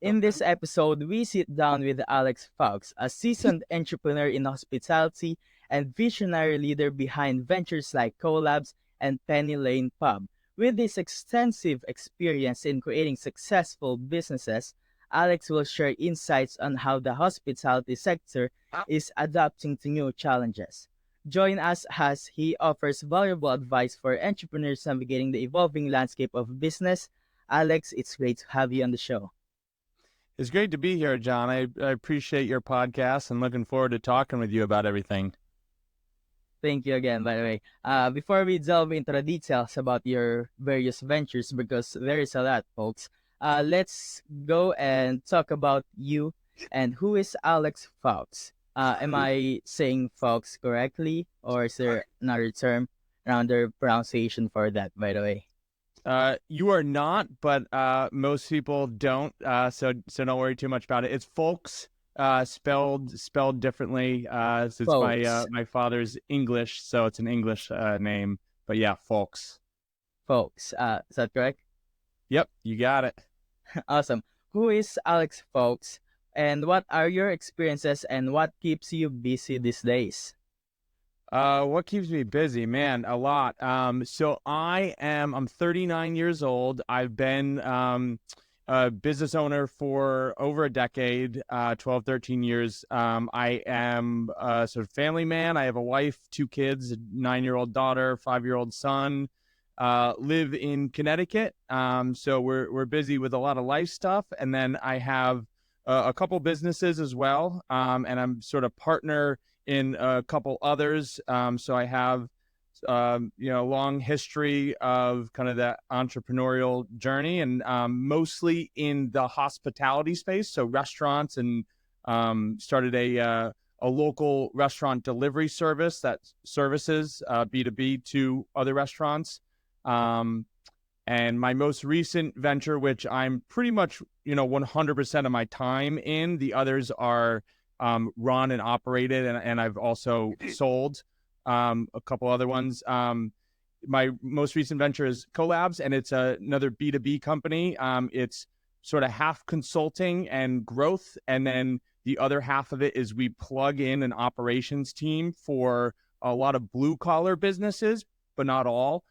In this episode, we sit down with Alex Foulkes, a seasoned entrepreneur in hospitality and visionary leader behind ventures like CoLabs and Penny Lane Pub. With this extensive experience in creating successful businesses, Alex will share insights on how the hospitality sector is adapting to new challenges. Join us as he offers valuable advice for entrepreneurs navigating the evolving landscape of business. Alex, it's great to have you on the show. It's great to be here, John. I appreciate your podcast and looking forward to talking with you about everything. Thank you again, by the way. Before we delve into the details about your various ventures, because there is a lot, folks, let's go and talk about you and who is Alex Foulkes. Am I saying Foulkes correctly, or is there another term, another pronunciation for that, by the way? You are not, but most people don't. So don't worry too much about it. It's Folks, spelled differently. So it's Folks. my father's English, so it's an English name. But yeah, Folks. Folks. Is that correct? Yep, you got it. Awesome. Who is Alex Foulkes, and what are your experiences and what keeps you busy these days? What keeps me busy, man? A lot. So I'm 39 years old. I've been a business owner for over a decade, 12, 13 years. I am a sort of family man. I have a wife, two kids, a 9-year-old daughter, 5-year-old son. Live in Connecticut. So we're busy with a lot of life stuff, and then I have a couple businesses as well. And I'm sort of partner in a couple others. So I have, long history of kind of that entrepreneurial journey, and mostly in the hospitality space. So restaurants, and started a local restaurant delivery service that services B2B to other restaurants. And my most recent venture, which I'm pretty much, 100% of my time in, the others are run and operated, and I've also sold a couple other ones. My most recent venture is CoLabs, and it's another B2B company. It's sort of half consulting and growth, and then the other half of it is we plug in an operations team for a lot of blue collar businesses, but not all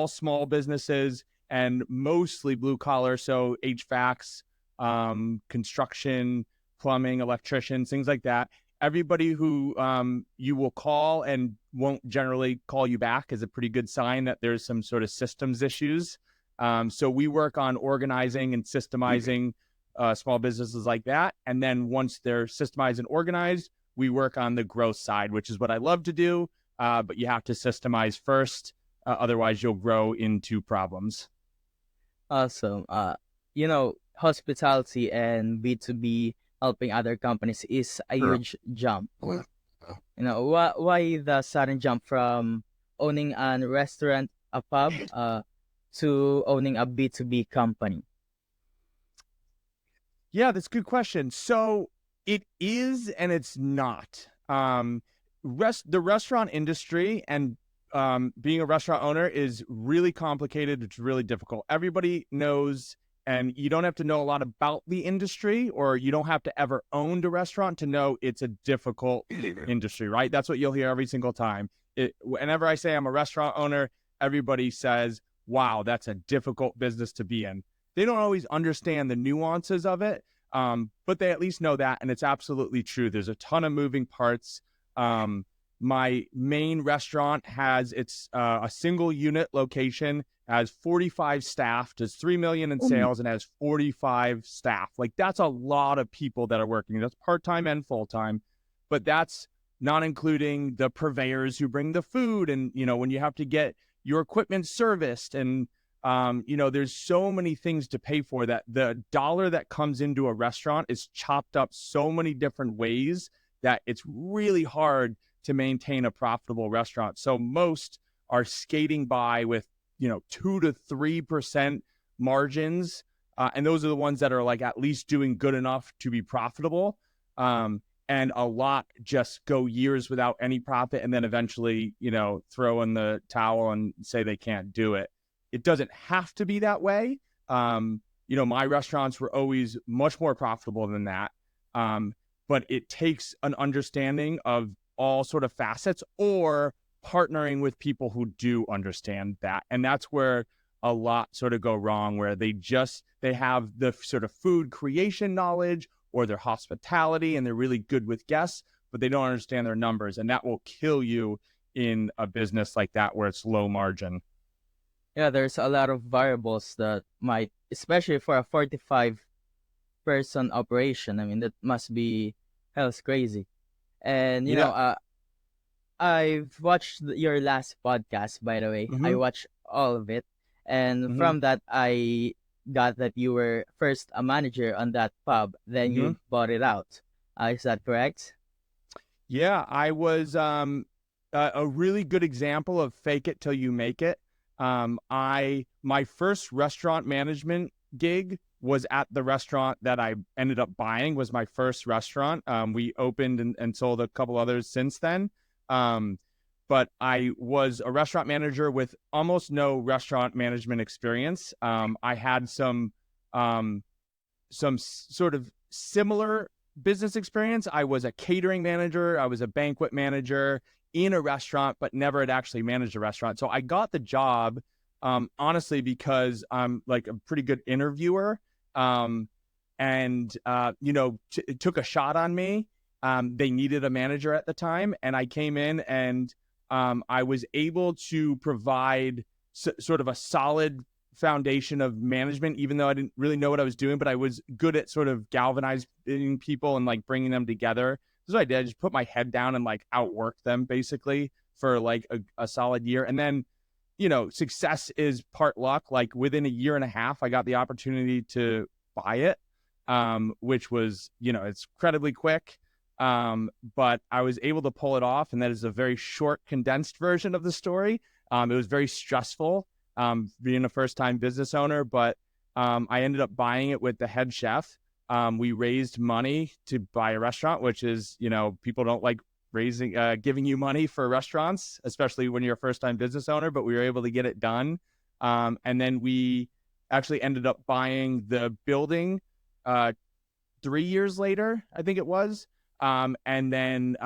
small businesses and mostly blue collar. So HVACs, construction, plumbing, electricians, things like that. Everybody who you will call and won't generally call you back is a pretty good sign that there's some sort of systems issues. So we work on organizing and systemizing small businesses like that. And then once they're systemized and organized, we work on the growth side, which is what I love to do. But you have to systemize first. Otherwise, you'll grow into problems. Awesome. Hospitality and B2B helping other companies is a huge jump. Why the sudden jump from owning a restaurant, a pub, to owning a B2B company? Yeah, that's a good question. So it is and it's not. The restaurant industry and being a restaurant owner is really complicated. It's really difficult. Everybody knows, and you don't have to know a lot about the industry, or you don't have to ever own a restaurant to know it's a difficult industry, right? That's what you'll hear every single time. Whenever I say I'm a restaurant owner, everybody says, wow, that's a difficult business to be in. They don't always understand the nuances of it, but they at least know that, and it's absolutely true. There's a ton of moving parts. My main restaurant has a single unit location, has 45 staff, does $3 million in sales, and has 45 staff. Like, that's a lot of people that are working. That's part-time and full-time, but that's not including the purveyors who bring the food. And, when you have to get your equipment serviced, and, there's so many things to pay for, that the dollar that comes into a restaurant is chopped up so many different ways that it's really hard to maintain a profitable restaurant. So most are skating by with, 2 to 3% margins. And those are the ones that are like at least doing good enough to be profitable. And a lot just go years without any profit, and then eventually, throw in the towel and say they can't do it. It doesn't have to be that way. my restaurants were always much more profitable than that. But it takes an understanding of all sort of facets, or partnering with people who do understand that. And that's where a lot sort of go wrong, where they have the sort of food creation knowledge or their hospitality, and they're really good with guests, but they don't understand their numbers. And that will kill you in a business like that where it's low margin. Yeah, there's a lot of variables that might, especially for a 45-person operation. I mean, that must be hell's crazy. And Yeah. I've watched your last podcast, by the way. I Mm-hmm. watched all of it. And Mm-hmm. from that, I got that you were first a manager on that pub, then Mm-hmm. you bought it out. Is that correct? Yeah, I was a really good example of fake it till you make it. My first restaurant management gig was at the restaurant that I ended up buying. Was my first restaurant. We opened and sold a couple others since then. But I was a restaurant manager with almost no restaurant management experience. I had some sort of similar business experience. I was a catering manager, I was a banquet manager in a restaurant, but never had actually managed a restaurant. So I got the job, honestly, because I'm like a pretty good interviewer, and took a shot on me. They needed a manager at the time, and I came in, and I was able to provide sort of a solid foundation of management, even though I didn't really know what I was doing, but I was good at sort of galvanizing people and like bringing them together. This is what I did. I just put my head down and like outwork them basically for like a solid year. And then, success is part luck. Like within a year and a half, I got the opportunity to buy it, which was, it's incredibly quick. But I was able to pull it off. And that is a very short, condensed version of the story. It was very stressful, being a first-time business owner, but I ended up buying it with the head chef. We raised money to buy a restaurant, which is, people don't like giving you money for restaurants, especially when you're a first-time business owner, but we were able to get it done. And then we actually ended up buying the building 3 years later, I think it was. And then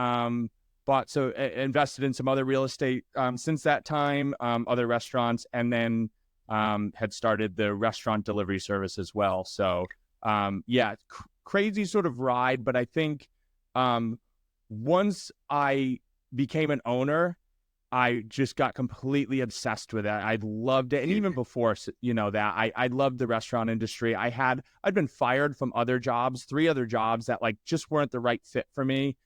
invested in some other real estate since that time, other restaurants, and then had started the restaurant delivery service as well. So crazy sort of ride. But I think once I became an owner, I just got completely obsessed with it. I loved it. And even before, that I loved the restaurant industry. I'd been fired from other jobs, 3 other jobs that like just weren't the right fit for me.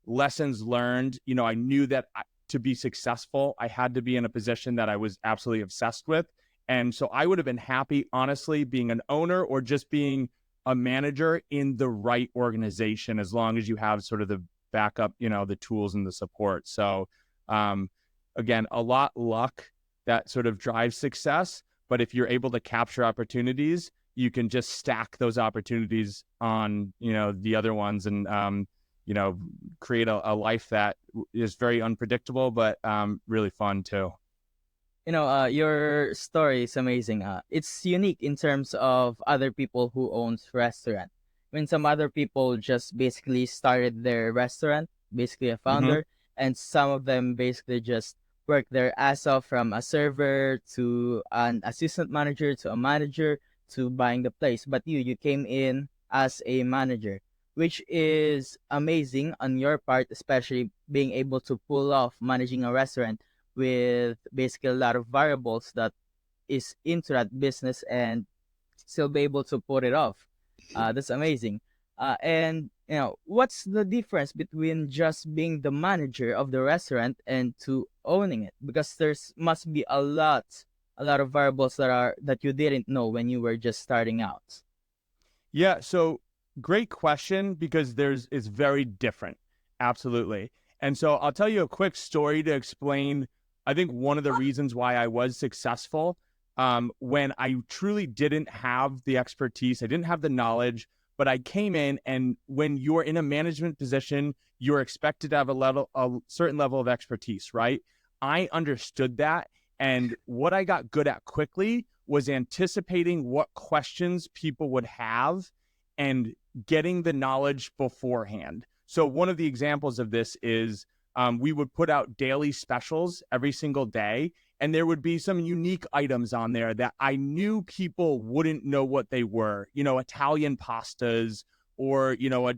Lessons learned, I knew that to be successful, I had to be in a position that I was absolutely obsessed with. And so I would have been happy, honestly, being an owner or just being a manager in the right organization, as long as you have sort of the backup, the tools and the support. So again, a lot luck that sort of drives success. But if you're able to capture opportunities, you can just stack those opportunities on, the other ones, and create a life that is very unpredictable, but really fun too. Your story is amazing. It's unique in terms of other people who owns restaurant. When some other people just basically started their restaurant, basically a Mm-hmm. founder, and some of them basically just work their ass off from a server to an assistant manager to a manager to buying the place. But you came in as a manager, which is amazing on your part, especially being able to pull off managing a restaurant with basically a lot of variables that is into that business and still be able to put it off. That's amazing. And what's the difference between just being the manager of the restaurant and to owning it? Because there's must be a lot of variables that you didn't know when you were just starting out. Yeah, so great question, because it's very different. Absolutely. And so I'll tell you a quick story to explain, I think, one of the reasons why I was successful, when I truly didn't have the expertise, I didn't have the knowledge, but I came in, and when you're in a management position, you're expected to have a certain level of expertise, right? I understood that. And what I got good at quickly was anticipating what questions people would have and getting the knowledge beforehand. So one of the examples of this is we would put out daily specials every single day, and there would be some unique items on there that I knew people wouldn't know what they were, Italian pastas, or,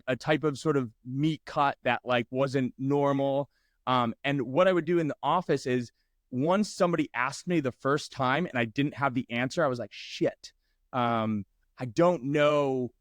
a type of sort of meat cut that like wasn't normal. And what I would do in the office is, once somebody asked me the first time and I didn't have the answer, I was like, shit, I don't know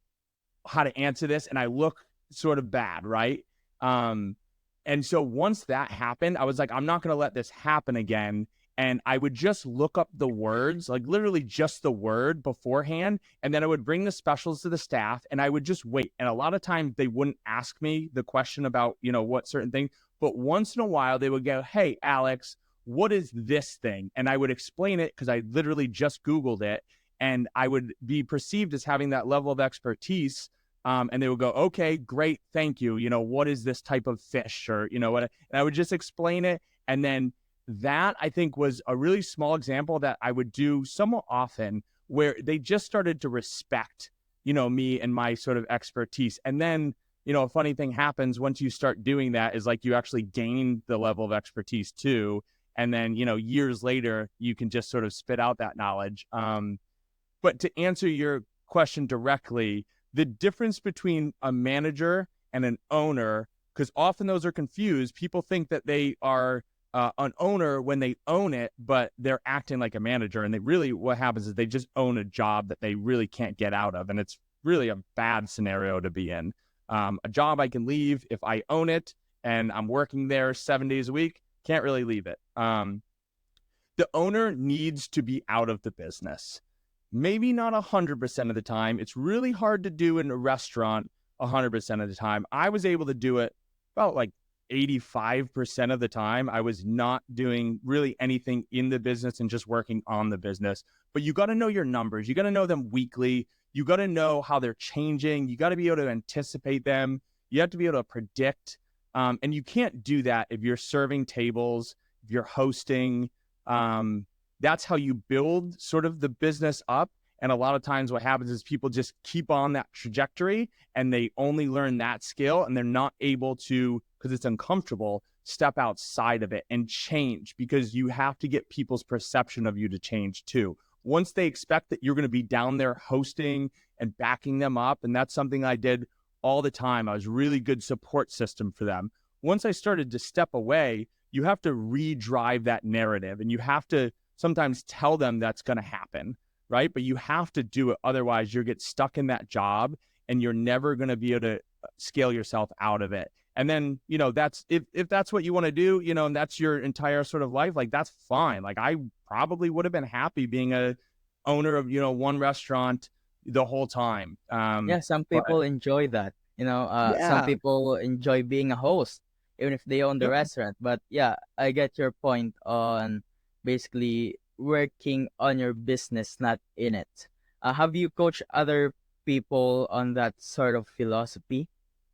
how to answer this. And I look sort of bad, right? And so once that happened, I was like, I'm not going to let this happen again. And I would just look up the words, like literally just the word beforehand. And then I would bring the specials to the staff and I would just wait. And a lot of times they wouldn't ask me the question about, what certain thing. But once in a while they would go, hey, Alex, what is this thing? And I would explain it because I literally just Googled it. And I would be perceived as having that level of expertise. And they would go, okay, great, thank you. What is this type of fish? Or, what? And I would just explain it. And then that, I think, was a really small example that I would do somewhat often, where they just started to respect, me and my sort of expertise. And then, a funny thing happens once you start doing that is like you actually gain the level of expertise too. And then, years later, you can just sort of spit out that knowledge. But to answer your question directly, the difference between a manager and an owner, because often those are confused. People think that they are an owner when they own it, but they're acting like a manager. And what happens is they just own a job that they really can't get out of. And it's really a bad scenario to be in. A job I can leave if I own it and I'm working there 7 days a week, can't really leave it. The owner needs to be out of the business. Maybe not 100% of the time. It's really hard to do in a restaurant 100% of the time. I was able to do it about like 85% of the time. I was not doing really anything in the business and just working on the business. But you got to know your numbers. You got to know them weekly. You got to know how they're changing. You got to be able to anticipate them. You have to be able to predict. And you can't do that if you're serving tables, if you're hosting. That's how you build sort of the business up. And a lot of times what happens is people just keep on that trajectory and they only learn that skill and they're not able to, because it's uncomfortable, step outside of it and change, because you have to get people's perception of you to change too. Once they expect that you're going to be down there hosting and backing them up, and that's something I did all the time. I was a really good support system for them. Once I started to step away, you have to redrive that narrative and you have to sometimes tell them that's going to happen, right? But you have to do it. Otherwise, you'll get stuck in that job and you're never going to be able to scale yourself out of it. And then, that's if that's what you want to do, and that's your entire sort of life, like that's fine. Like I probably would have been happy being a owner of, one restaurant the whole time. Yeah, some But people enjoy that. Some yeah, people enjoy being a host, even if they own the yep, restaurant. But yeah, I get your point on basically working on your business, not in it. Have you coached other people on that sort of philosophy?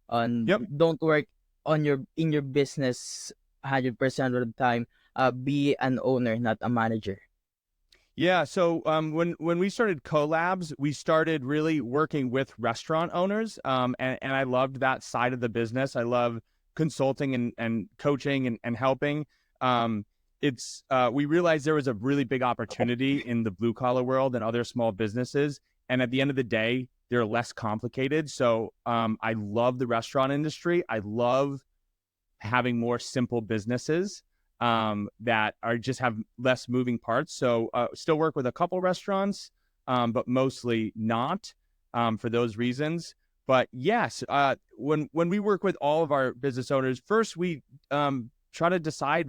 On yep. don't work on your business 100% of the time. Be an owner, not a manager. Yeah. So when we started CoLabs, we started really working with restaurant owners. And I loved that side of the business. I love consulting and coaching and helping. We realized there was a really big opportunity in the blue collar world and other small businesses. And at the end of the day, they're less complicated. So I love the restaurant industry. I love having more simple businesses that are just have less moving parts. So still work with a couple restaurants, but mostly not for those reasons. But yes, when we work with all of our business owners, first we try to decide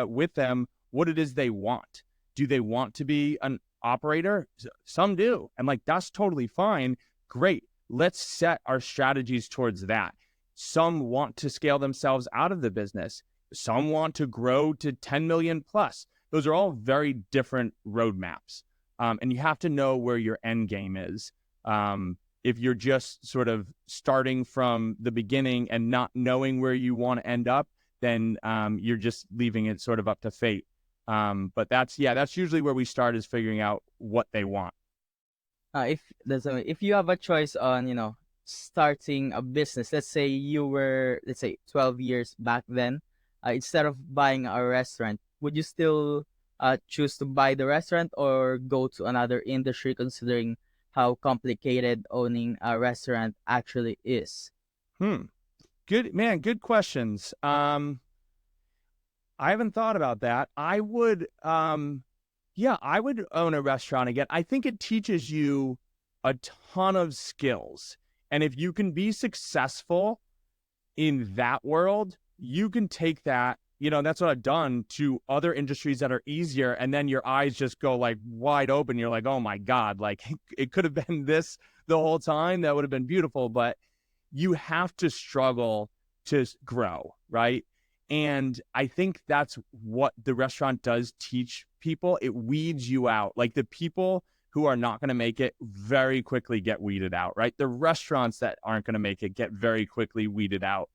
with them what it is they want. Do they want to be an operator? Some do. And like, that's totally fine. Great. Let's set our strategies towards that. Some want to scale themselves out of the business. Some want to grow to 10 million plus. Those are all very different roadmaps. And you have to know where your end game is. If you're just sort of starting from the beginning and not knowing where you want to end up, then you're just leaving it sort of up to fate. But that's usually where we start, is figuring out what they want. If you have a choice on starting a business, let's say you were, let's say, 12 years back then, instead of buying a restaurant, would you still choose to buy the restaurant or go to another industry, considering how complicated owning a restaurant actually is? Hmm. Good man. Good questions. I haven't thought about that. Yeah, I would own a restaurant again. I think it teaches you a ton of skills. And if you can be successful in that world, you can take that, that's what I've done, to other industries that are easier. And then your eyes just go like wide open. You're like, oh my God, like it could have been this the whole time. That would have been beautiful. But you have to struggle to grow, right? And I think that's what the restaurant does teach people. It weeds you out. Like, the people who are not going to make it very quickly get weeded out, right? The restaurants that aren't going to make it get very quickly weeded out.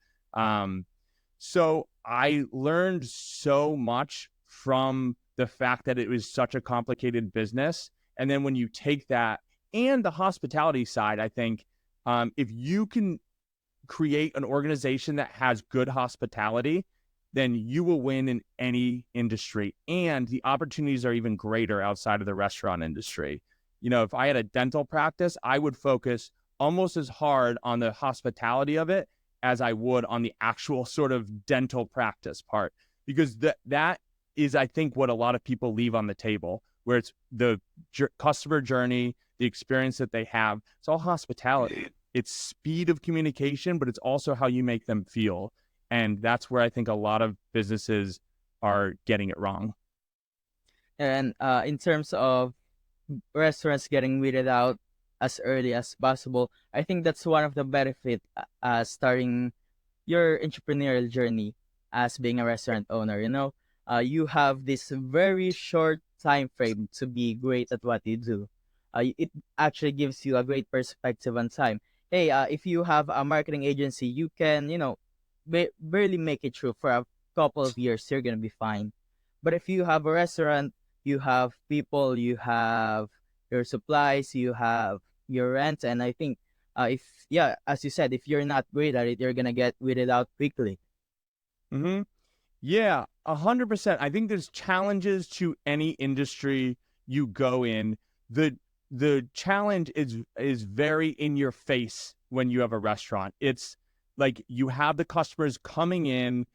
So I learned so much from the fact that it was such a complicated business. And then when you take that and the hospitality side, I think if you can create an organization that has good hospitality, then you will win in any industry. And the opportunities are even greater outside of the restaurant industry. If I had a dental practice, I would focus almost as hard on the hospitality of it as I would on the actual sort of dental practice part, because that is, I think, what a lot of people leave on the table, where it's the customer journey, the experience that they have. It's all hospitality. It's speed of communication, but it's also how you make them feel. And that's where I think a lot of businesses are getting it wrong. And in terms of restaurants getting weeded out as early as possible, I think that's one of the benefit starting your entrepreneurial journey as being a restaurant owner. You have this very short time frame to be great at what you do. It actually gives you a great perspective on time. Hey, if you have a marketing agency, you can, barely make it through for a couple of years. You're gonna be fine. But if you have a restaurant, you have people, you have your supplies, you have your rent, and I think if yeah, as you said, if you're not great at it, you're gonna get weeded out quickly. Mm-hmm. Yeah, 100%. I think there's challenges to any industry you go in. The challenge is very in your face when you have a restaurant. It's like you have the customers coming in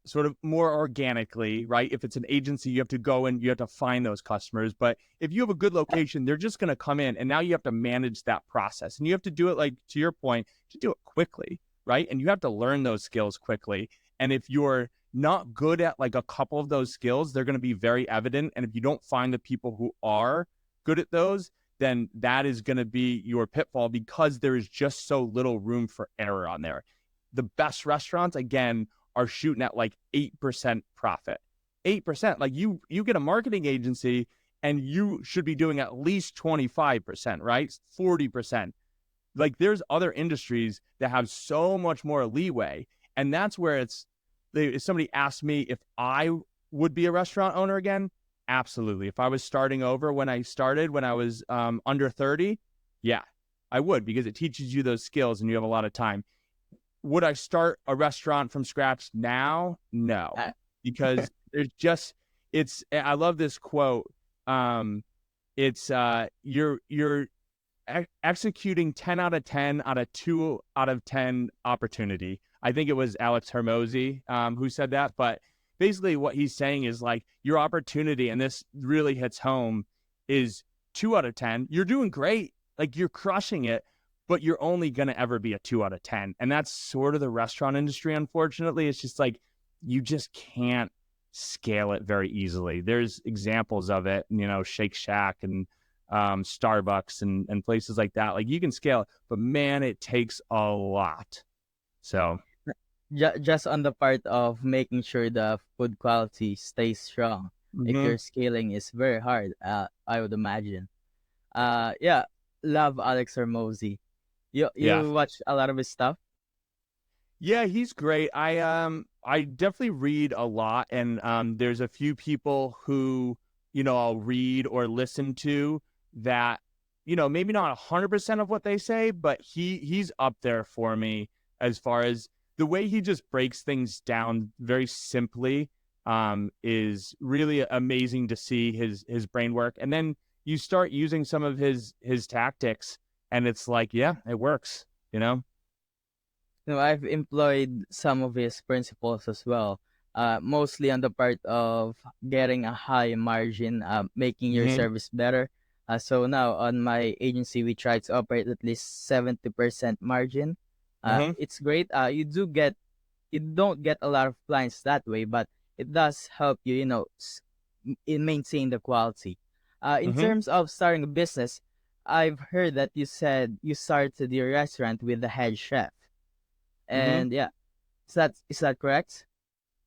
sort of more organically, right? If it's an agency, you have to go and you have to find those customers. But if you have a good location, they're just going to come in, and now you have to manage that process. And you have to do it, like, to your point, to do it quickly, right? And you have to learn those skills quickly. And if you're not good at like a couple of those skills, they're going to be very evident. And if you don't find the people who are good at those, then that is going to be your pitfall, because there is just so little room for error on there. The best restaurants, again, are shooting at like 8% profit. 8%. Like, you get a marketing agency and you should be doing at least 25%, right? 40%. Like, there's other industries that have so much more leeway. And that's where if somebody asked me if I would be a restaurant owner again, absolutely. If I was starting over when I started, when I was under 30, yeah, I would, because it teaches you those skills and you have a lot of time. Would I start a restaurant from scratch now? No, Uh, because I love this quote. It's you're executing 10 out of 10 out of 2 out of 10 opportunity. I think it was Alex Hermosi who said that. But basically what he's saying is, like, your opportunity, and this really hits home, is 2 out of 10. You're doing great. Like, you're crushing it, but you're only going to ever be a 2 out of 10. And that's sort of the restaurant industry, unfortunately. It's just like, you just can't scale it very easily. There's examples of it, Shake Shack and Starbucks and places like that. Like, you can scale it, but man, it takes a lot. So just on the part of making sure the food quality stays strong, if mm-hmm. your scaling is very hard, I would imagine. Yeah, love Alex Hermosi. You Yeah. you watch a lot of his stuff. Yeah, he's great. I definitely read a lot, and there's a few people who, I'll read or listen to that, maybe not 100% of what they say, but he's up there for me as far as the way he just breaks things down very simply, is really amazing to see his brain work. And then you start using some of his tactics, and it's like, yeah, it works, you know? I've employed some of his principles as well, mostly on the part of getting a high margin, making your Hmm. service better. So now on my agency, we try to operate at least 70% margin. Hmm. It's great. You don't get a lot of clients that way, but it does help you, maintain the quality. In Hmm. terms of starting a business, I've heard that you said you started your restaurant with the head chef. Hmm. And yeah, is that correct?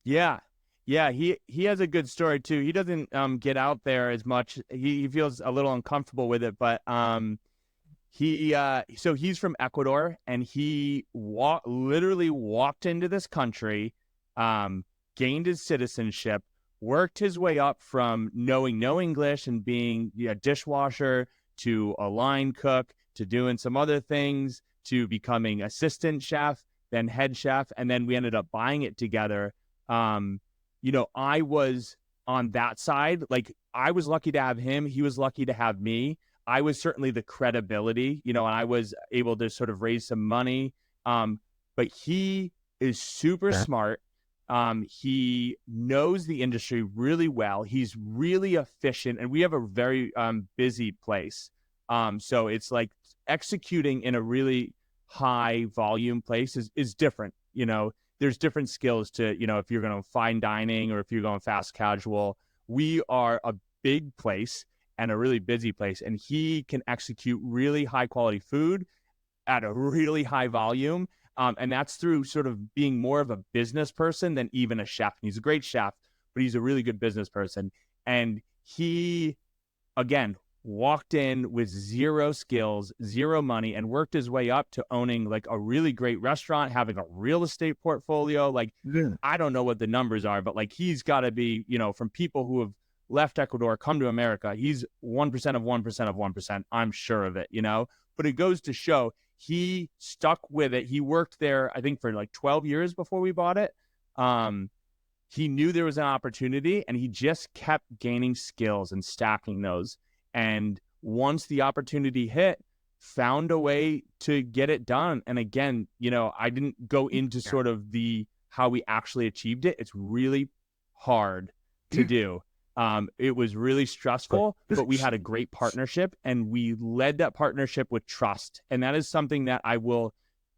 Yeah. Yeah, he has a good story too. He doesn't get out there as much. He feels a little uncomfortable with it, but so he's from Ecuador, and he literally walked into this country, um gained his citizenship, worked his way up from knowing no English and being a dishwasher to a line cook to doing some other things to becoming assistant chef, then head chef, and then we ended up buying it together. I was on that side. Like, I was lucky to have him, he was lucky to have me. I was certainly the credibility, and I was able to sort of raise some money. But he is super smart. He knows the industry really well. He's really efficient, and we have a very busy place. So it's like executing in a really high volume place is different. There's different skills to, if you're going to fine dining or if you're going fast casual. We are a big place and a really busy place, and he can execute really high quality food at a really high volume. And that's through sort of being more of a business person than even a chef. And he's a great chef, but he's a really good business person. And he, again, walked in with zero skills, zero money, and worked his way up to owning like a really great restaurant, having a real estate portfolio. Like, Yeah. I don't know what the numbers are, but like, he's got to be, from people who have left Ecuador, come to America. He's 1% of 1% of 1%. I'm sure of it. But it goes to show he stuck with it. He worked there, I think, for like 12 years before we bought it. He knew there was an opportunity, and he just kept gaining skills and stacking those. And once the opportunity hit, found a way to get it done. And again, I didn't go into sort of the how we actually achieved it. It's really hard to do. It was really stressful, but we had a great partnership, and we led that partnership with trust. And that is something that I will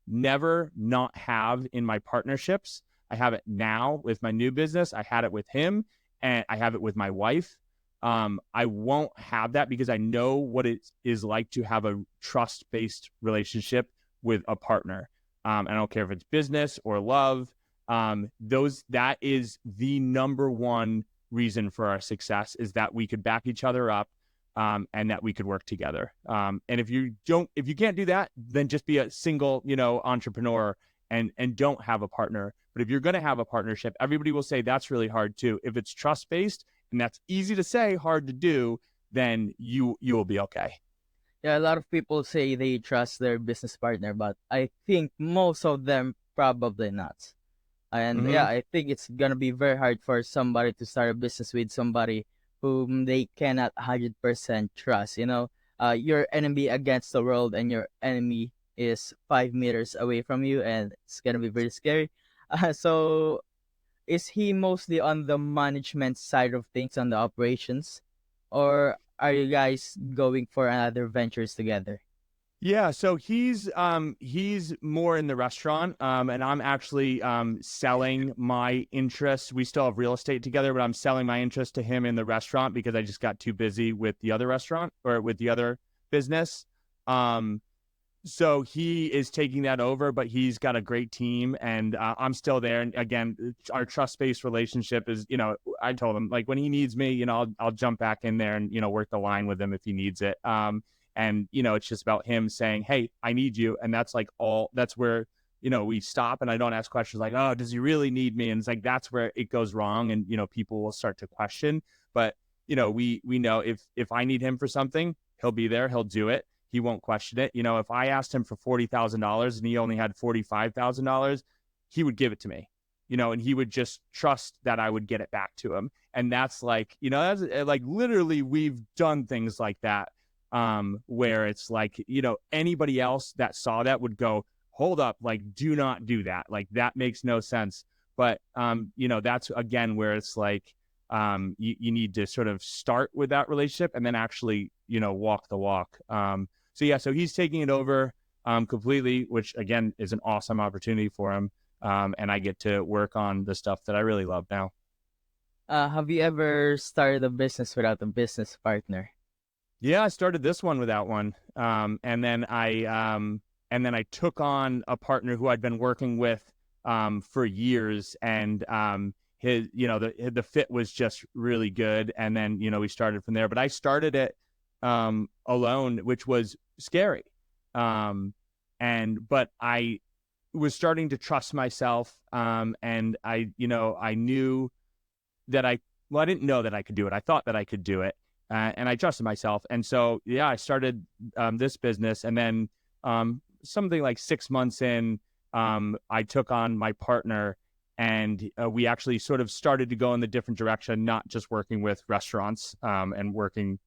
never not have in my partnerships. I have it now with my new business. I had it with him, and I have it with my wife. I won't have that because I know what it is like to have a trust-based relationship with a partner. I don't care if it's business or love. That is the number one reason for our success, is that we could back each other up, and that we could work together. And if you can't do that, then just be a single, entrepreneur, and don't have a partner. But if you're going to have a partnership, everybody will say that's really hard too. If it's trust based, and that's easy to say, hard to do, then you will be okay. Yeah, a lot of people say they trust their business partner, but I think most of them probably not. And yeah, Mm-hmm. I think it's gonna be very hard for somebody to start a business with somebody whom they cannot 100% trust. Your enemy against the world, and your enemy is 5 meters away from you, and it's gonna be very scary. So, is he mostly on the management side of things, on the operations, or are you guys going for another ventures together? Yeah, so he's more in the restaurant, and I'm actually selling my interest. We still have real estate together, but I'm selling my interest to him in the restaurant because I just got too busy with the other restaurant, or with the other business. Um, so he is taking that over, but he's got a great team, and I'm still there. And again, our trust based relationship is, I told him, like, when he needs me, I'll jump back in there and work the line with him if he needs it. And it's just about him saying, "Hey, I need you," and that's like all. That's where we stop and I don't ask questions like, oh, does he really need me? And it's like, that's where it goes wrong. And, people will start to question. But, we know if I need him for something, he'll be there, he'll do it. He won't question it. If I asked him for $40,000 and he only had $45,000, he would give it to me, and he would just trust that I would get it back to him. And that's like, that's like literally we've done things like that, where it's like, anybody else that saw that would go, hold up, like, do not do that. Like, that makes no sense. But, that's again where it's like, you need to sort of start with that relationship and then actually, walk the walk. So he's taking it over completely, which again is an awesome opportunity for him. And I get to work on the stuff that I really love now. Have you ever started a business without a business partner? Yeah, I started this one without one. And then I took on a partner who I'd been working with for years, and his, the fit was just really good. And then, we started from there. But I started it alone, which was scary. But I was starting to trust myself, and I knew that I didn't know that I could do it. I thought that I could do it, and I trusted myself. And so, yeah, I started this business, and then something like 6 months in, I took on my partner, and we actually sort of started to go in the different direction, not just working with restaurants, and working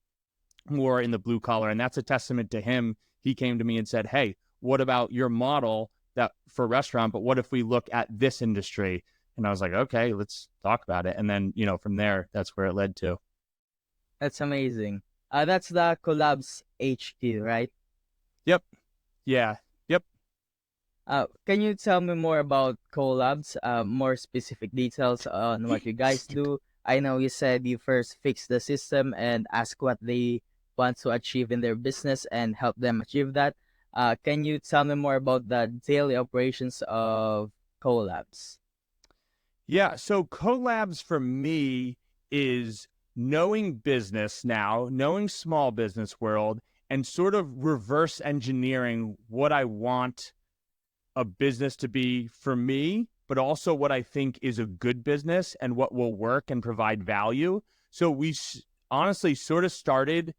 more in the blue collar. And that's a testament to him. He came to me and said, hey, what about your model that for restaurant, but what if we look at this industry? And I was like, okay, let's talk about it. And then, from there, that's where it led to. That's amazing. That's the CoLabs HQ, right? Yep. Yeah. Yep. Can you tell me more about CoLabs, more specific details on what you guys do? I know you said you first fix the system and ask what they want to achieve in their business and help them achieve that. Can you tell me more about the daily operations of CoLabs? Yeah. So CoLabs for me is knowing business now, knowing small business world, and sort of reverse engineering what I want a business to be for me, but also what I think is a good business and what will work and provide value. So we honestly sort of started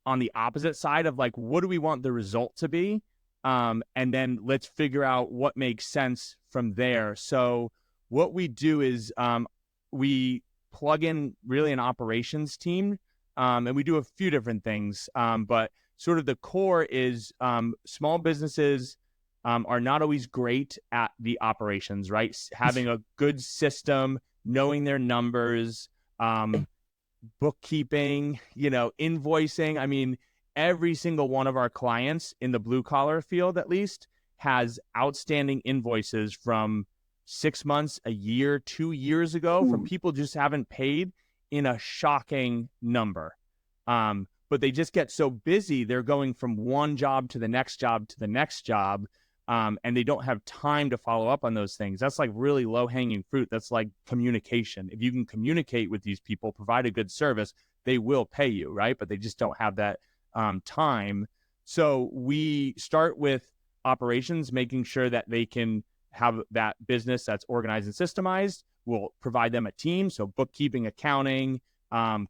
on the opposite side of like, what do we want the result to be? And then let's figure out what makes sense from there. So what we do is we plug in really an operations team, and we do a few different things. But sort of the core is small businesses are not always great at the operations, right? Having a good system, knowing their numbers, bookkeeping, invoicing. I mean, every single one of our clients in the blue collar field, at least, has outstanding invoices from 6 months, a year, 2 years ago from people just haven't paid in a shocking number. But they just get so busy, they're going from one job to the next job to the next job, and they don't have time to follow up on those things. That's like really low-hanging fruit. That's like communication. If you can communicate with these people, provide a good service, they will pay you, right? But they just don't have that time. So we start with operations, making sure that they can have that business that's organized and systemized. We'll provide them a team, so bookkeeping, accounting,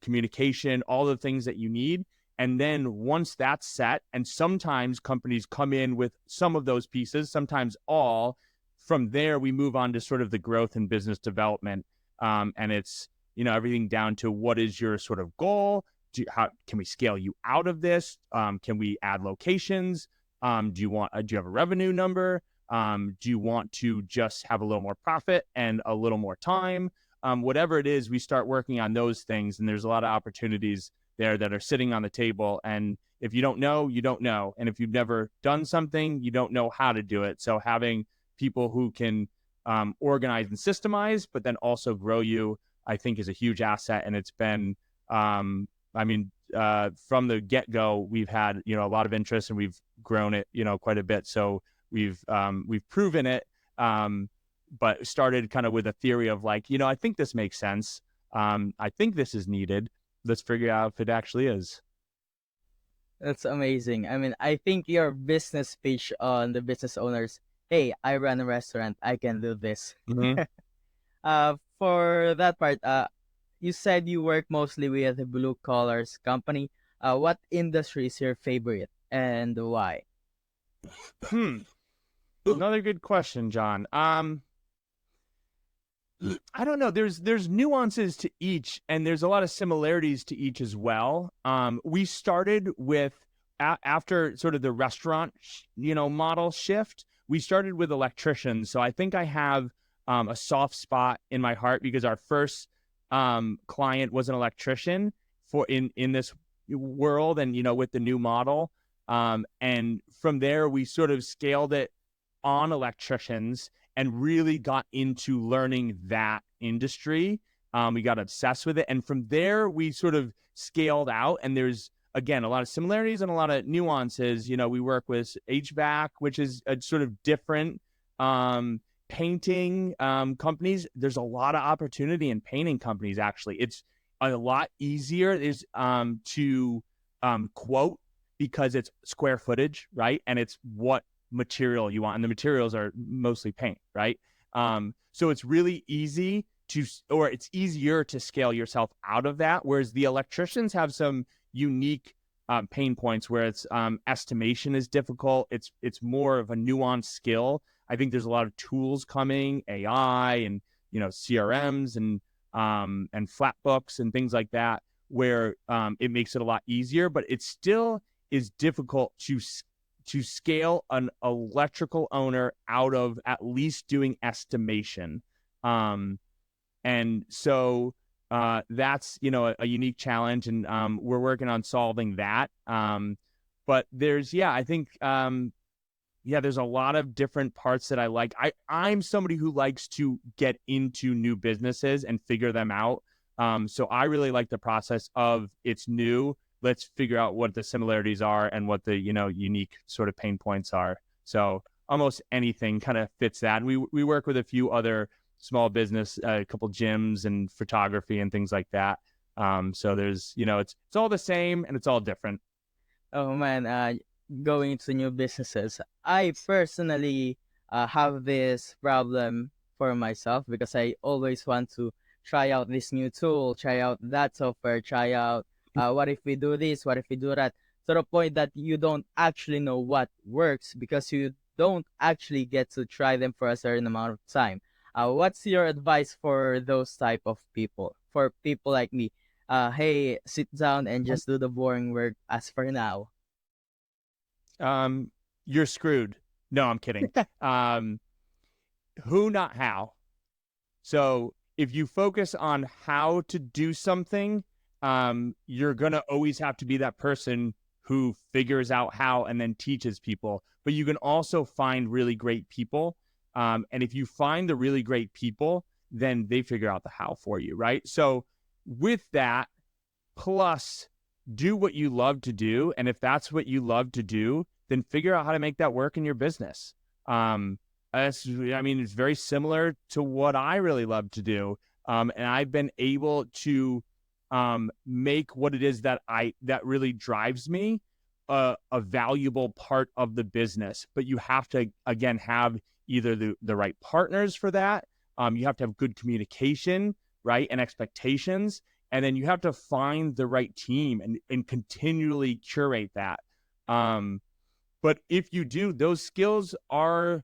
communication, all the things that you need. And then once that's set, and sometimes companies come in with some of those pieces, sometimes all, from there we move on to sort of the growth and business development. And it's, everything down to what is your sort of goal? How can we scale you out of this? Can we add locations? Do you have a revenue number? Do you want to just have a little more profit and a little more time? Whatever it is, we start working on those things, and there's a lot of opportunities there that are sitting on the table. And if you don't know, you don't know. And if you've never done something, you don't know how to do it. So having people who can organize and systemize, but then also grow you, I think is a huge asset. And it's been, from the get-go, we've had, a lot of interest, and we've grown it, quite a bit. So we've proven it, but started kind of with a theory of like, I think this makes sense. I think this is needed. Let's figure out if it actually is. That's amazing. I mean, I think your business pitch on the business owners hey, I run a restaurant, I can do this. Hmm. For that part, you said you work mostly with a blue collars company. What industry is your favorite and why? Hmm. Another good question, John. I don't know. There's nuances to each, and there's a lot of similarities to each as well. We started with after sort of the restaurant, model shift. We started with electricians, so I think I have a soft spot in my heart because our first client was an electrician for in this world, and with the new model. And from there, we sort of scaled it on electricians and really got into learning that industry. We got obsessed with it. And from there, we sort of scaled out. And there's, again, a lot of similarities and a lot of nuances. We work with HVAC, which is a sort of different painting companies. There's a lot of opportunity in painting companies, actually. It's a lot easier to quote because it's square footage, right? And it's what material you want, and the materials are mostly paint, right? So it's really easy or it's easier to scale yourself out of that, whereas the electricians have some unique pain points where it's estimation is difficult. It's more of a nuanced skill. I think there's a lot of tools coming, AI and CRMs and flat books and things like that, where it makes it a lot easier, but it still is difficult to scale an electrical owner out of at least doing estimation. And so that's, a unique challenge, and we're working on solving that. But there's, I think, there's a lot of different parts that I like. I'm somebody who likes to get into new businesses and figure them out. So I really like the process of it's new. Let's figure out what the similarities are and what the unique sort of pain points are. So almost anything kind of fits that. And we work with a few other small business, a couple gyms and photography and things like that. So there's it's all the same and it's all different. Oh man, going into new businesses. I personally have this problem for myself because I always want to try out this new tool, try out that software, try out what if we do this, what if we do that, to the point that you don't actually know what works because you don't actually get to try them for a certain amount of time. What's your advice for those type of people? For people like me, hey, sit down and just do the boring work as for now. You're screwed. No, I'm kidding. Who, not how. So if you focus on how to do something, you're going to always have to be that person who figures out how and then teaches people. But you can also find really great people. And if you find the really great people, then they figure out the how for you, right? So with that, plus do what you love to do. And if that's what you love to do, then figure out how to make that work in your business. It's very similar to what I really love to do. And I've been able to make what it is that really drives me a valuable part of the business. But you have to, again, have either the right partners for that. You have to have good communication, right, and expectations. And then you have to find the right team and continually curate that. But if you do, those skills are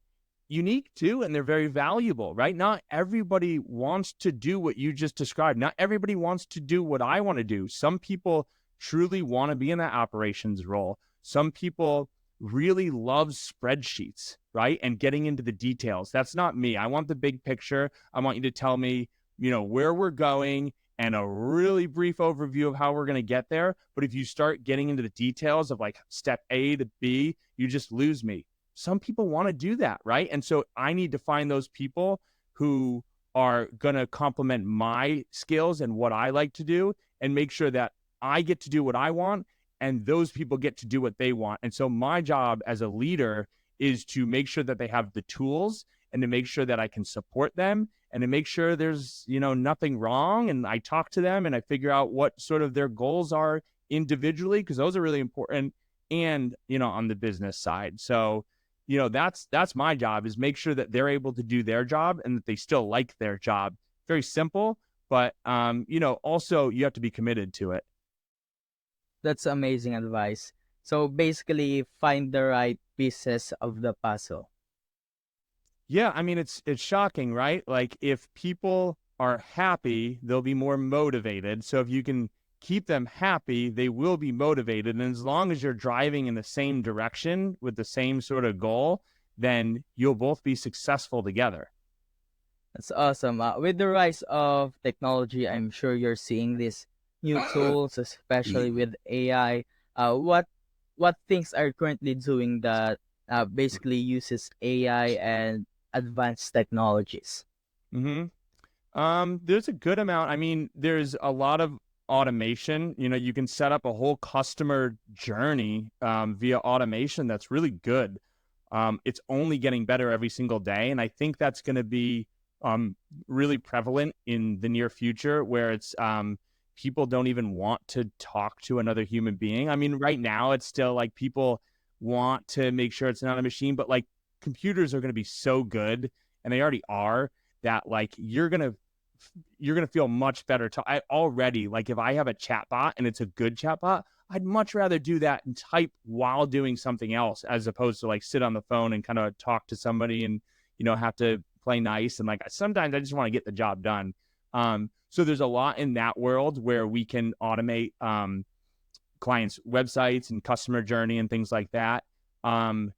unique too, and they're very valuable, right? Not everybody wants to do what you just described. Not everybody wants to do what I want to do. Some people truly want to be in that operations role. Some people really love spreadsheets, right? And getting into the details. That's not me. I want the big picture. I want you to tell me, where we're going and a really brief overview of how we're going to get there. But if you start getting into the details of like step A to B, you just lose me. Some people want to do that, right? And so I need to find those people who are going to complement my skills and what I like to do and make sure that I get to do what I want and those people get to do what they want. And so my job as a leader is to make sure that they have the tools and to make sure that I can support them and to make sure there's, nothing wrong. And I talk to them and I figure out what sort of their goals are individually, because those are really important, and, on the business side. So that's my job, is make sure that they're able to do their job and that they still like their job. Very simple, but also you have to be committed to it. That's amazing advice. So basically, find the right pieces of the puzzle. Yeah, I mean it's shocking, right? Like if people are happy, they'll be more motivated. So if you can keep them happy, they will be motivated. And as long as you're driving in the same direction with the same sort of goal, then you'll both be successful together. That's awesome. With the rise of technology, I'm sure you're seeing these new tools, especially with AI. What things are you currently doing that basically uses AI and advanced technologies? hmm There's a good amount. I mean, there's a lot of automation. You can set up a whole customer journey via automation that's really good. It's only getting better every single day, and I think that's going to be really prevalent in the near future, where it's people don't even want to talk to another human being. I mean, right now it's still like people want to make sure it's not a machine, but like computers are going to be so good, and they already are, that like you're gonna feel much better. I already, like, if I have a chat bot and it's a good chat bot, I'd much rather do that and type while doing something else, as opposed to like sit on the phone and kind of talk to somebody and have to play nice. And like sometimes I just want to get the job done. So there's a lot in that world where we can automate clients' websites and customer journey and things like that. I mean,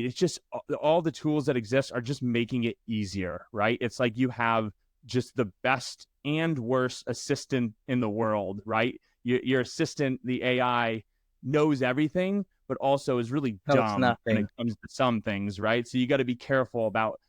it's just all the tools that exist are just making it easier, right? It's like you have just the best and worst assistant in the world, right? Your assistant, the AI, knows everything, but also is really No, it's dumb when it nothing. comes to some things, right? So you got to be careful about,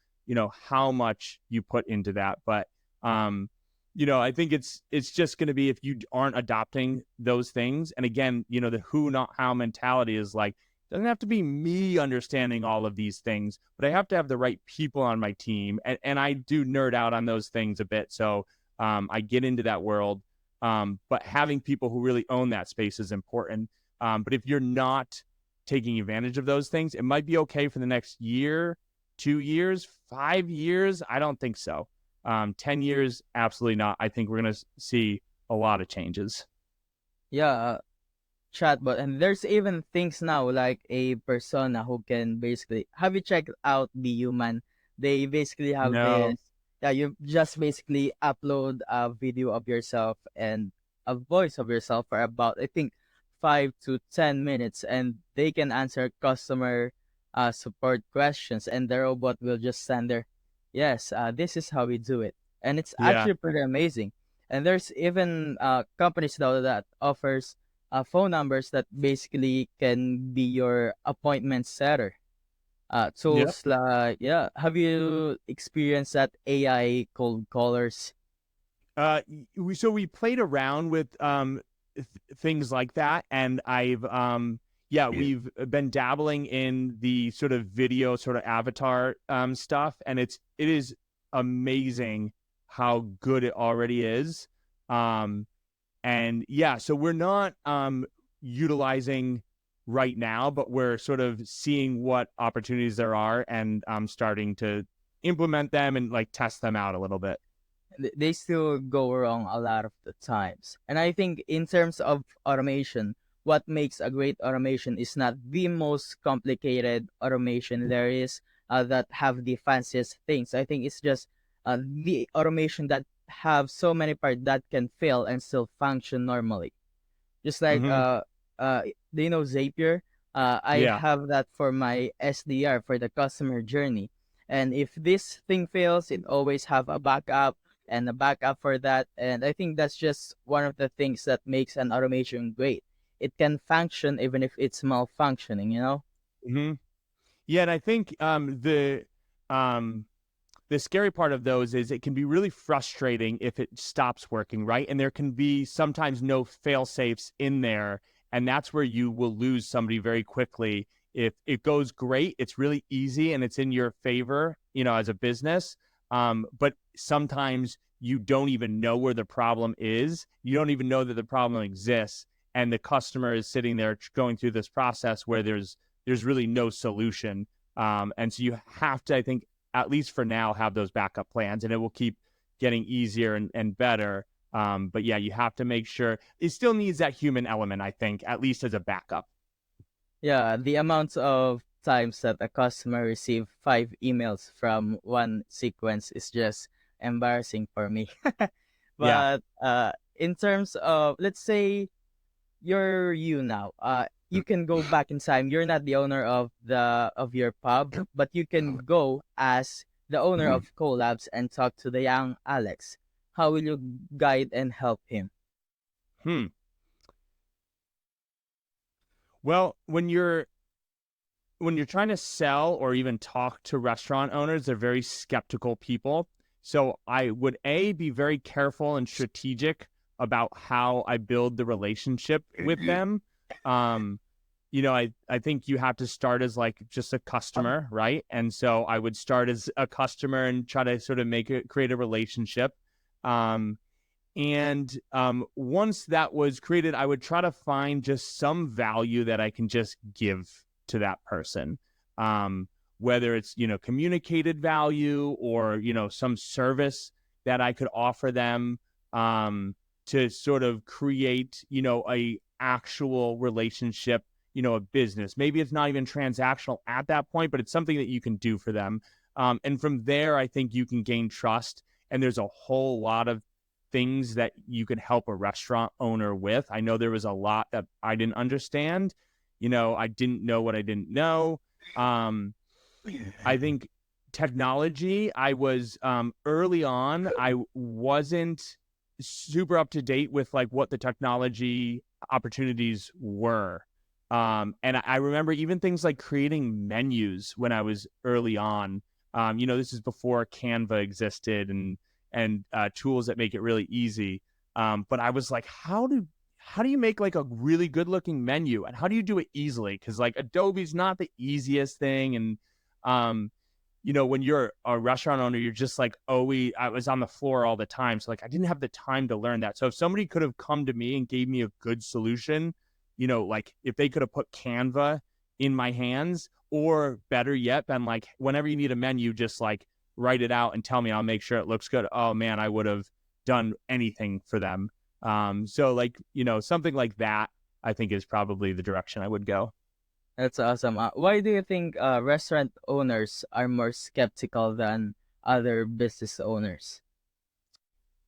how much you put into that. But, I think it's just going to be, if you aren't adopting those things. And again, the who, not how mentality is like, doesn't have to be me understanding all of these things, but I have to have the right people on my team. And I do nerd out on those things a bit. So I get into that world. But having people who really own that space is important. But if you're not taking advantage of those things, it might be okay for the next year, 2 years, 5 years. I don't think so. 10 years, absolutely not. I think we're going to see a lot of changes. Yeah, chatbot, and there's even things now like a persona who can basically have you checked out the human. They basically have this. No. Yeah, you just basically upload a video of yourself and a voice of yourself for about, I think, 5 to 10 minutes, and they can answer customer support questions, and the robot will just stand there. Yes, this is how we do it, and it's Yeah. actually pretty amazing. And there's even companies now that offers phone numbers that basically can be your appointment setter. Yep. Tools like, yeah, have you experienced that AI cold callers? We played around with things like that, and yeah, we've been dabbling in the sort of video sort of avatar stuff, and it is amazing how good it already is. Um, and yeah, so we're not utilizing right now, but we're sort of seeing what opportunities there are, and starting to implement them and like test them out a little bit. They still go wrong a lot of the times. And I think in terms of automation, what makes a great automation is not the most complicated automation there is that have the fanciest things. I think it's just the automation that have so many parts that can fail and still function normally. Just like hmm uh do you know Zapier? I Yeah. have that for my SDR for the customer journey. And if this thing fails, it always have a backup and a backup for that. And I think that's just one of the things that makes an automation great. It can function even if it's malfunctioning, you know? hmm Yeah, and I think um the scary part of those is it can be really frustrating if it stops working, right? And there can be sometimes no fail safes in there, and that's where you will lose somebody very quickly. If it goes great, it's really easy and it's in your favor, as a business. But sometimes you don't even know where the problem is. You don't even know that the problem exists, and the customer is sitting there going through this process where there's there's really no solution. And so you have to, I think, at least for now, have those backup plans, and it will keep getting easier and better. But yeah, you have to make sure it still needs that human element, I think, at least as a backup. Yeah, the amount of times that a customer receive 5 emails from one sequence is just embarrassing for me. Yeah. But in terms of, let's say you're you now, you can go back in time. You're not the owner of your pub, but you can go as the owner of CoLabs and talk to the young Alex. How will you guide and help him? Hmm. Well, when you're trying to sell or even talk to restaurant owners, they're very skeptical people. So I would be very careful and strategic about how I build the relationship with them. Um, I think you have to start as like just a customer, right? And so I would start as a customer and try to sort of create a relationship. Um, and once that was created, I would try to find just some value that I can just give to that person. Whether it's, communicated value or, some service that I could offer them to sort of create, a actual relationship, a business. Maybe it's not even transactional at that point, but it's something that you can do for them. And from there, I think you can gain trust. And there's a whole lot of things that you can help a restaurant owner with. I know there was a lot that I didn't understand. I didn't know what I didn't know. I think technology, I was early on, I wasn't super up to date with like what the technology opportunities were. And I remember even things like creating menus when I was early on. This is before Canva existed and tools that make it really easy. But I was like, how do you make like a really good looking menu, and how do you do it easily? Because like Adobe's not the easiest thing, and when you're a restaurant owner, you're just like, I was on the floor all the time, so like I didn't have the time to learn that. So if somebody could have come to me and gave me a good solution, like if they could have put Canva in my hands, or better yet, been like, whenever you need a menu, just like write it out and tell me, I'll make sure it looks good. Oh man, I would have done anything for them. So like, something like that, I think is probably the direction I would go. That's awesome. Why do you think restaurant owners are more skeptical than other business owners?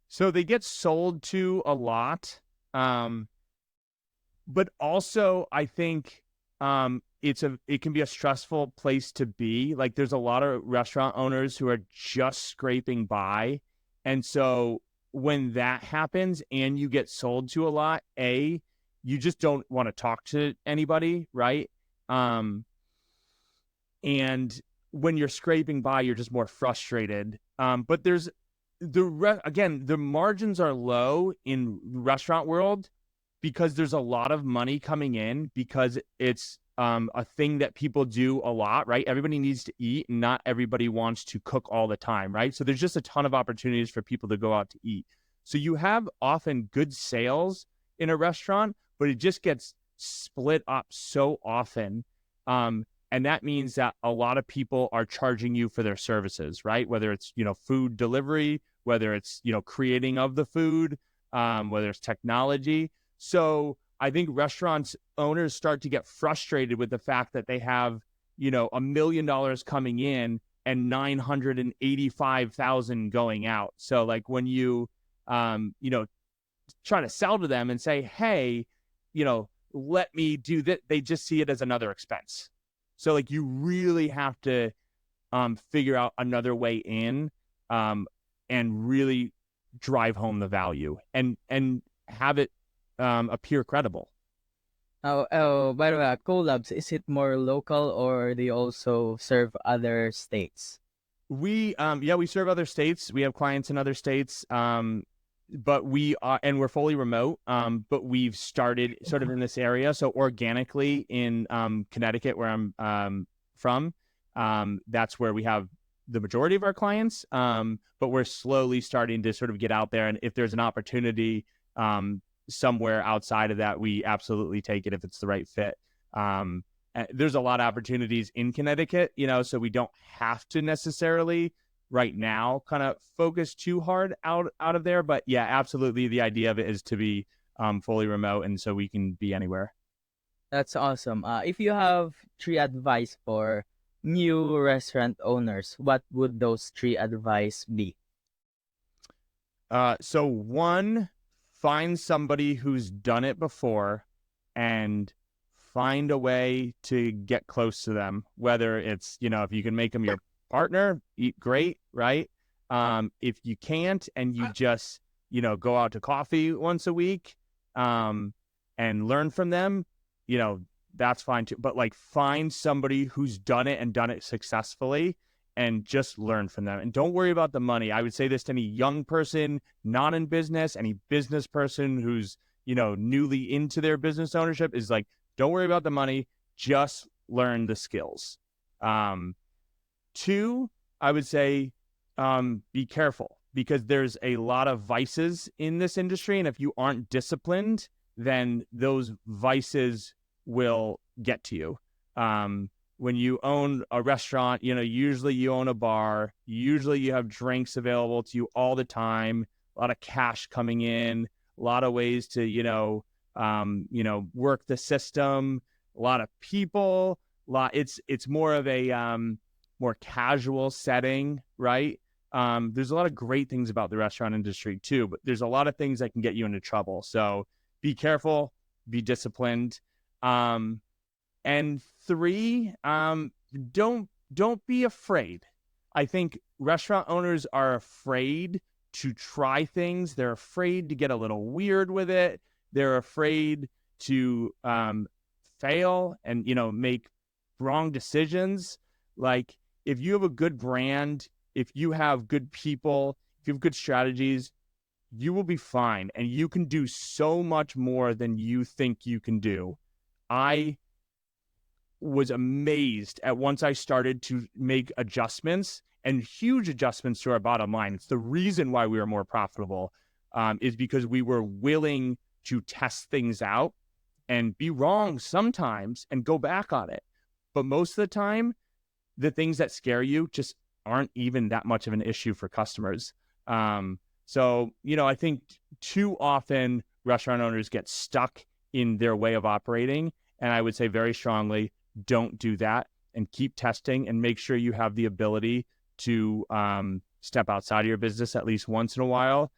So they get sold to a lot. But also I think it can be a stressful place to be. Like there's a lot of restaurant owners who are just scraping by. And so when that happens and you get sold to a lot, you just don't want to talk to anybody, right? And when you're scraping by, you're just more frustrated. But there's again, the margins are low in restaurant world because there's a lot of money coming in, because it's a thing that people do a lot, right? Everybody needs to eat, and not everybody wants to cook all the time, right? So there's just a ton of opportunities for people to go out to eat. So you have often good sales in a restaurant, but it just gets split up so often. And that means that a lot of people are charging you for their services, right? Whether it's, food delivery, whether it's, creating of the food, whether it's technology. So I think restaurants owners start to get frustrated with the fact that they have, $1 million coming in and 985,000 going out. So like when you, try to sell to them and say, hey, let me do that, they just see it as another expense. So like you really have to figure out another way in, and really drive home the value and have it appear credible. By the way, CoLabs, is it more local or they also serve other states? We serve other states. We have clients in other states. But we're fully remote. But we've started sort of in this area. So organically in Connecticut, where I'm from, that's where we have the majority of our clients. But we're slowly starting to sort of get out there. And if there's an opportunity somewhere outside of that, we absolutely take it if it's the right fit. there's a lot of opportunities in Connecticut, so we don't have to necessarily right now kind of focus too hard out of there. But yeah, absolutely. The idea of it is to be fully remote, and so we can be anywhere. That's awesome. If you have three advice for new restaurant owners, what would those three advice be? So one, find somebody who's done it before and find a way to get close to them, whether it's, if you can make them your partner, eat great, right? If you can't and you just, go out to coffee once a week, and learn from them, that's fine too. But like find somebody who's done it and done it successfully and just learn from them. And don't worry about the money. I would say this to any young person, not in business, any business person who's, newly into their business ownership is like, don't worry about the money, just learn the skills. Two, I would say, be careful because there's a lot of vices in this industry. And if you aren't disciplined, then those vices will get to you. When you own a restaurant, usually you own a bar, usually you have drinks available to you all the time, a lot of cash coming in, a lot of ways to, work the system, a lot of people, it's more of a more casual setting, right? There's a lot of great things about the restaurant industry too, but there's a lot of things that can get you into trouble. So be careful, be disciplined. And three, don't be afraid. I think restaurant owners are afraid to try things. They're afraid to get a little weird with it. They're afraid to fail and make wrong decisions. Like if you have a good brand, if you have good people, if you have good strategies, you will be fine, and you can do so much more than you think you can do. I was amazed at once I started to make adjustments and huge adjustments to our bottom line. It's the reason why we were more profitable, is because we were willing to test things out and be wrong sometimes and go back on it. But most of the time, the things that scare you just aren't even that much of an issue for customers. So, I think too often restaurant owners get stuck in their way of operating. And I would say very strongly, don't do that and keep testing and make sure you have the ability to step outside of your business at least once in a while,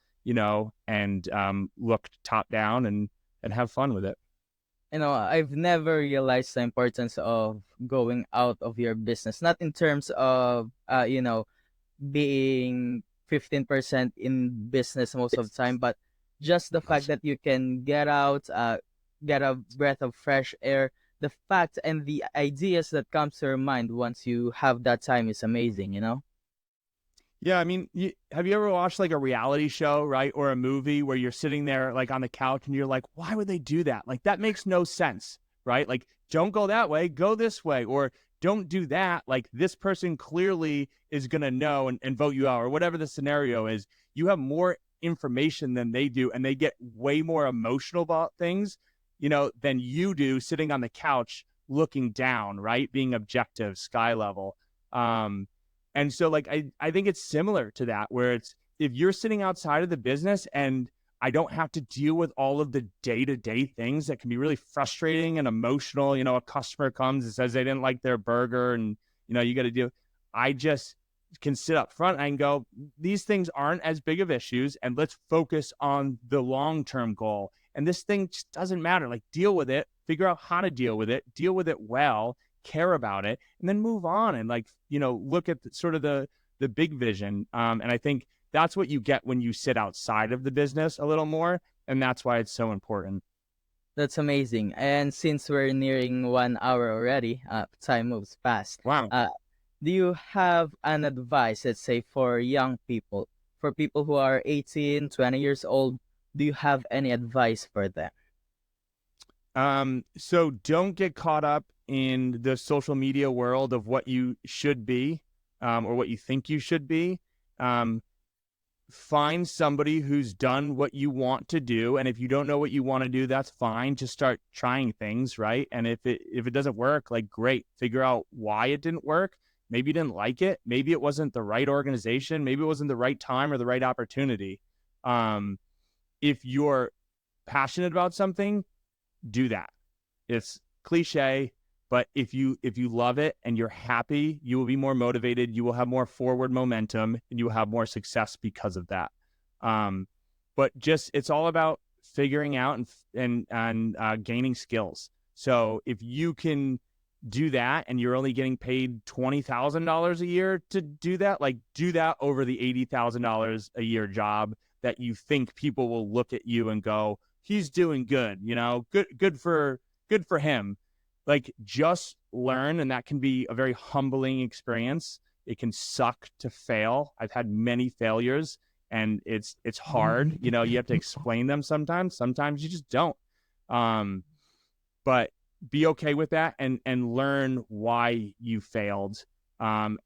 and look top down and have fun with it. I've never realized the importance of going out of your business, not in terms of, being 15% in business most of the time, but just the fact that you can get out, get a breath of fresh air. The fact and the ideas that comes to your mind once you have that time is amazing. Yeah, I mean, have you ever watched like a reality show, right? Or a movie where you're sitting there like on the couch and you're like, why would they do that? Like that makes no sense, right? Like don't go that way, go this way, or don't do that. Like this person clearly is going to know and vote you out or whatever the scenario is. You have more information than they do, and they get way more emotional about things, than you do sitting on the couch looking down, right? Being objective, sky level. And so like, I think it's similar to that, where it's, if you're sitting outside of the business and I don't have to deal with all of the day-to-day things that can be really frustrating and emotional, a customer comes and says they didn't like their burger and, you got to deal. I just can sit up front and go, these things aren't as big of issues, and let's focus on the long-term goal. And this thing just doesn't matter. Like deal with it, figure out how to deal with it well, care about it, and then move on and look at sort of the big vision. And I think that's what you get when you sit outside of the business a little more, and that's why it's so important. That's amazing. And since we're nearing 1 hour already, time moves fast. Wow. Do you have an advice, let's say, for young people, for people who are 18, 20 years old? Do you have any advice for them? So don't get caught up in the social media world of what you should be, or what you think you should be. find somebody who's done what you want to do. And if you don't know what you want to do, that's fine. Just start trying things, right? And if it doesn't work, like, great, figure out why it didn't work. Maybe you didn't like it. Maybe it wasn't the right organization. Maybe it wasn't the right time or the right opportunity. If you're passionate about something, do that. It's cliche, but if you love it and you're happy, you will be more motivated, you will have more forward momentum, and you will have more success because of that. But just, it's all about figuring out and gaining skills. So if you can do that and you're only getting paid $20,000 a year to do that, like, do that over the $80,000 a year job that you think people will look at you and go, he's doing good, good for him. Like, just learn, and that can be a very humbling experience. It can suck to fail. I've had many failures, and it's hard. You have to explain them sometimes. Sometimes you just don't. But be okay with that, and learn why you failed. And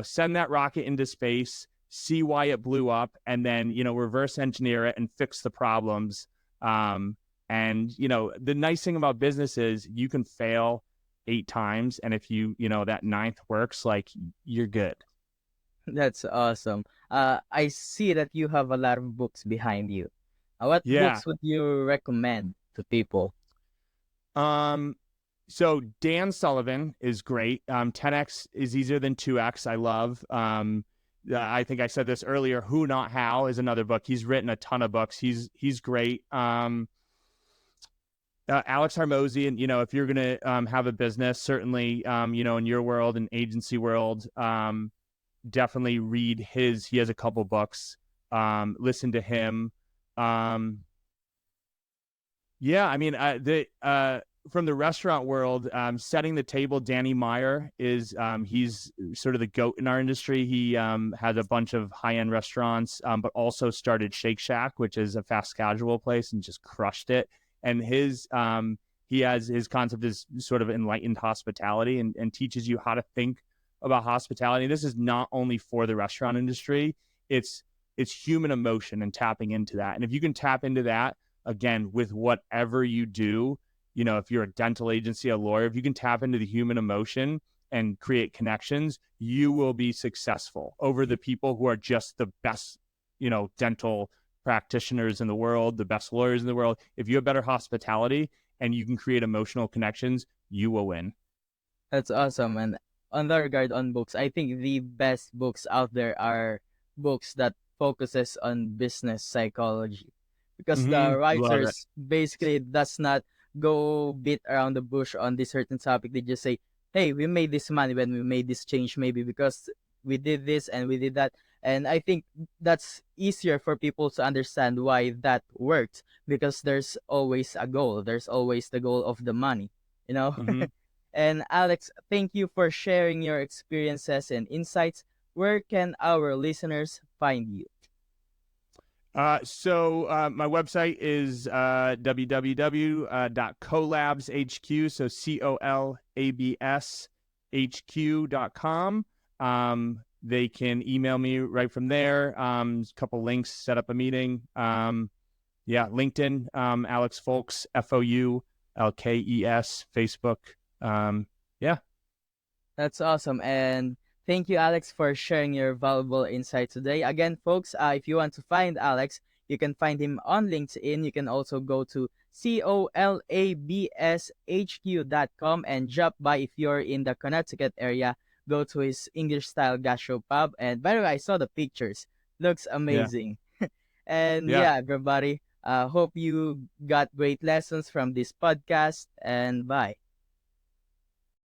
send that rocket into space, see why it blew up, and then reverse engineer it and fix the problems. And the nice thing about business is you can fail 8 times, and if that 9th works, like, you're good. That's awesome. I see that you have a lot of books behind you. What Yeah. books would you recommend to people? So Dan Sullivan is great. 10x is easier than 2x. I love. I think I said this earlier. Who Not How is another book. He's written a ton of books. He's great. Alex Harmosian, if you're going to have a business, certainly, in your world and agency world, definitely read he has a couple books. Listen to him. Yeah, I mean, from the restaurant world, Setting the Table, Danny Meyer is, he's sort of the GOAT in our industry. He has a bunch of high-end restaurants, but also started Shake Shack, which is a fast casual place, and just crushed it. And he has his concept is sort of enlightened hospitality, and teaches you how to think about hospitality. This is not only for the restaurant industry, it's human emotion and tapping into that. And if you can tap into that, again, with whatever you do, if you're a dental agency, a lawyer, if you can tap into the human emotion and create connections, you will be successful over the people who are just the best, dental practitioners in the world, the best lawyers in the world. If you have better hospitality and you can create emotional connections, you will win. That's awesome. And on the regard on books, I think the best books out there are books that focuses on business psychology, because the Love it. writers basically does not go beat around the bush on this certain topic. They just say, hey, we made this money when we made this change, maybe because we did this and we did that. And I think that's easier for people to understand why that worked, because there's always a goal. There's always the goal of the money, you know? Mm-hmm. And Alex, thank you for sharing your experiences and insights. Where can our listeners find you? So my website is www.colabshq, so colabshq.com. They can email me right from there. A couple links, set up a meeting. LinkedIn, Alex Foulkes, Foulkes, Facebook. That's awesome. And thank you, Alex, for sharing your valuable insight today. Again, folks, if you want to find Alex, you can find him on LinkedIn. You can also go to colabshq.com and drop by if you're in the Connecticut area. Go to his English style gastro pub. And by the way, I saw the pictures. Looks amazing. And Yeah. everybody, hope you got great lessons from this podcast. And bye.